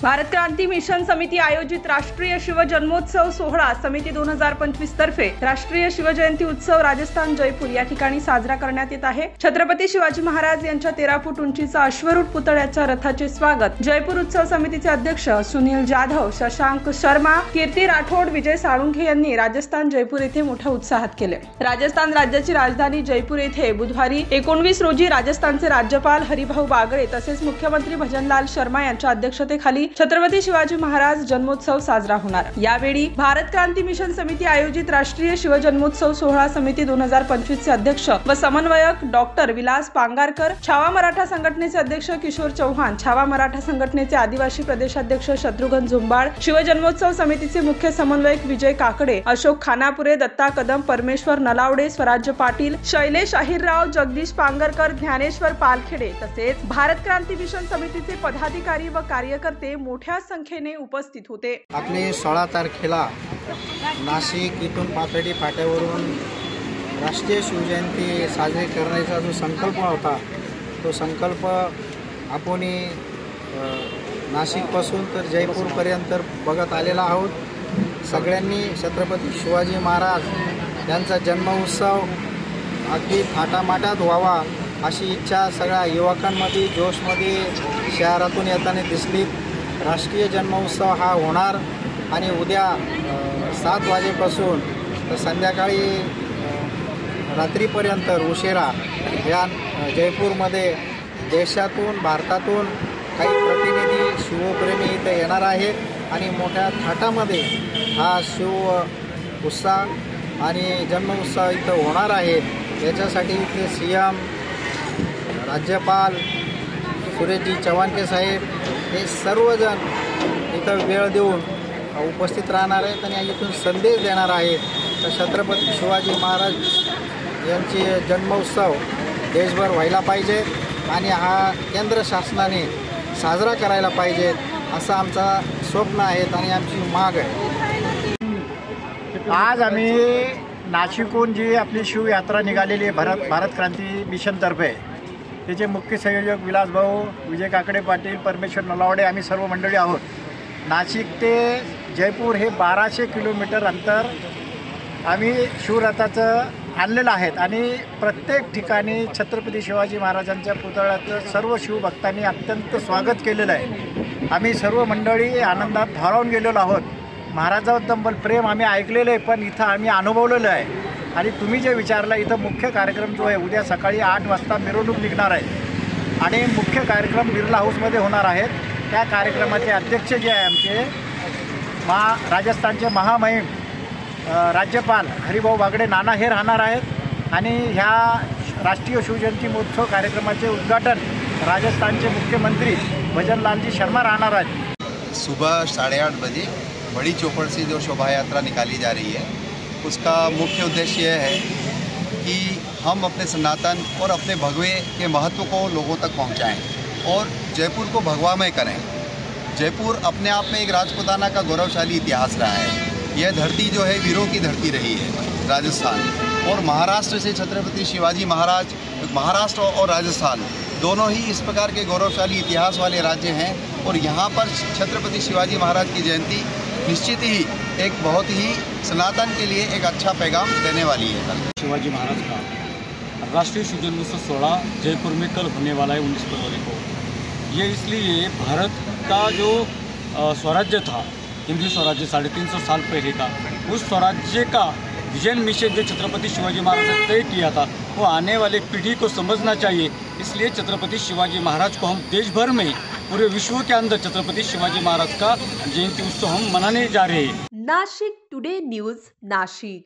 भारत क्रांती mission समिती आयोजित राष्ट्रीय शिवजन्मोत्सव सोहळा समिती 2025 तर्फे राष्ट्रीय शिवजयंती उत्सव राजस्थान जयपूर या ठिकाणी साजरा करण्यात येत आहे। छत्रपती शिवाजी महाराज यांच्या 13 फूट उंचीचा अश्वरूढ पुतळ्याच्या रथाचे स्वागत जयपूर उत्सव समितीचे अध्यक्ष सुनील जाधव, शशांक शर्मा, कीर्ती राठोड, विजय साळुंखे यांनी राजस्थान जयपूर येथे मोठ्या उत्साहात केले। राजस्थान राज्याची राजधानी जयपूर येथे बुधवारी 19 रोजी राजस्थानचे राज्यपाल हरिभाऊ बागळे तसेच मुख्यमंत्री भजनलाल शर्मा यांच्या अध्यक्षतेखाली छत्रपती शिवाजी महाराज जन्मोत्सव साजरा होणार। यावेळी भारत क्रांती मिशन समिती आयोजित राष्ट्रीय शिवजन्मोत्सव सोहळा समिती 2025 चे अध्यक्ष व समन्वयक डॉक्टर विलास पांगारकर, छावा मराठा संघटनेचे अध्यक्ष किशोर चौहान, छावा मराठा संघटनेचे आदिवासी प्रदेशाध्यक्ष शत्रुघ्न झुंबाळ, शिवजन्मोत्सव समितीचे मुख्य समन्वयक विजय काकडे, अशोक खानापुरे, दत्ता कदम, परमेश्वर नलावडे, स्वराज्य पाटील, शैलेश अहिरराव, जगदीश पांगरकर, ज्ञानेश्वर पालखेडे तसेच भारत क्रांती मिशन समितीचे पदाधिकारी व कार्यकर्ते मोठ्या संख्येने उपस्थित होते। आपले 16 तारखेला नाशिक इथून पाथर्डी फाट्यावरून राष्ट्रीय शिवजयंती साजरी करण्याचा जो संकल्प होता तो संकल्प आपण नाशिकपासून तर जयपूरपर्यंत बघत आलेला आहोत। सगळ्यांनी छत्रपती शिवाजी महाराज यांचा जन्मोत्सव अगदी थाटामाटात व्हावा अशी इच्छा सगळ्या युवकांमध्ये जोशमध्ये शहरातून येताना दिसली। राष्ट्रीय जन्मोत्सव हा होणार आणि उद्या 7 वाजेपासून तर संध्याकाळी रात्रीपर्यंत उशिरा या जयपूरमध्ये देशातून भारतातून काही प्रतिनिधी शिवप्रेमी इथं येणार आहेत आणि मोठ्या थाटामध्ये हा शिव उत्सव आणि जन्मोत्सव इथं होणार आहे। याच्यासाठी इथे CM, राज्यपाल सुरेशजी चव्हाणके साहेब हे सर्वजण इथं वेळ देऊन उपस्थित राहणार आहेत आणि इथून संदेश देणार आहेत तर छत्रपती शिवाजी महाराज यांचे जन्मोत्सव देशभर व्हायला पाहिजे आणि हा केंद्र शासनाने साजरा करायला पाहिजे असं आमचा स्वप्न आहे आणि आमची माग आहे। आज आम्ही नाशिकहून जी आपली शिवयात्रा निघालेली आहे भारत क्रांती मिशनतर्फे त्याचे मुख्य संयोजक विलास भाऊ, विजय काकडे पाटील, परमेश्वर नलावडे आम्ही सर्व मंडळी आहोत। नाशिक ते जयपूर हे 1200 किलोमीटर अंतर आम्ही शिवरथाचं आणलेलं आहे आणि प्रत्येक ठिकाणी छत्रपती शिवाजी महाराजांच्या पुतळ्याचं सर्व शिवभक्तांनी अत्यंत स्वागत केलेलं आहे। आम्ही सर्व मंडळी आनंदात भारावून गेलेलो आहोत। महाराजांबद्दल प्रेम आम्ही ऐकलेलं आहे पण इथं आम्ही अनुभवलेलं आहे आणि तुम्ही जे विचारलं इथं मुख्य कार्यक्रम जो आहे उद्या सकाळी 8 वाजता मिरवणूक निघणार आहे आणि मुख्य कार्यक्रम बिर्ला हाऊसमध्ये होणार आहेत। त्या कार्यक्रमाचे अध्यक्ष जे आहे आमचे राजस्थानचे महामहिम राज्यपाल हरिभाऊ बागडे नाना हे राहणार आहेत आणि ह्या राष्ट्रीय शिवजयंती महोत्सव कार्यक्रमाचे उद्घाटन राजस्थानचे मुख्यमंत्री भजनलालजी शर्मा राहणार आहेत। सुबह 8:30 बजे बड़ी चौपड़ से जो शोभा यात्रा निकाली जा रही है उसका मुख्य उद्देश्य यह है कि हम अपने सनातन और अपने भगवे के महत्व को लोगों तक पहुंचाएं और जयपुर को भगवामय करें। जयपुर अपने आप में एक राजपुताना का गौरवशाली इतिहास रहा है। यह धरती जो है वीरों की धरती रही है राजस्थान, और महाराष्ट्र से छत्रपति शिवाजी महाराज, महाराष्ट्र और राजस्थान दोनों ही इस प्रकार के गौरवशाली इतिहास वाले राज्य हैं और यहाँ पर छत्रपति शिवाजी महाराज की जयंती निश्चित ही एक बहुत ही सनातन के लिए एक अच्छा पैगाम देने वाली है। शिवाजी महाराज का राष्ट्रीय शिवजन्मोत्सव सोहळा जयपुर में कल होने वाला है 19 फरवरी को। ये इसलिए भारत का जो स्वराज्य था, हिंदू स्वराज्य 350 साल पहले का, उस स्वराज्य का विजन मिशन जो छत्रपति शिवाजी महाराज ने तय किया था वो आने वाले पीढ़ी को समझना चाहिए। इसलिए छत्रपति शिवाजी महाराज को हम देश भर में पूरे विश्व के अंदर छत्रपति शिवाजी महाराज का जयंती उत्सव हम मनाने जा रहे हैं। Nashik today news Nashik.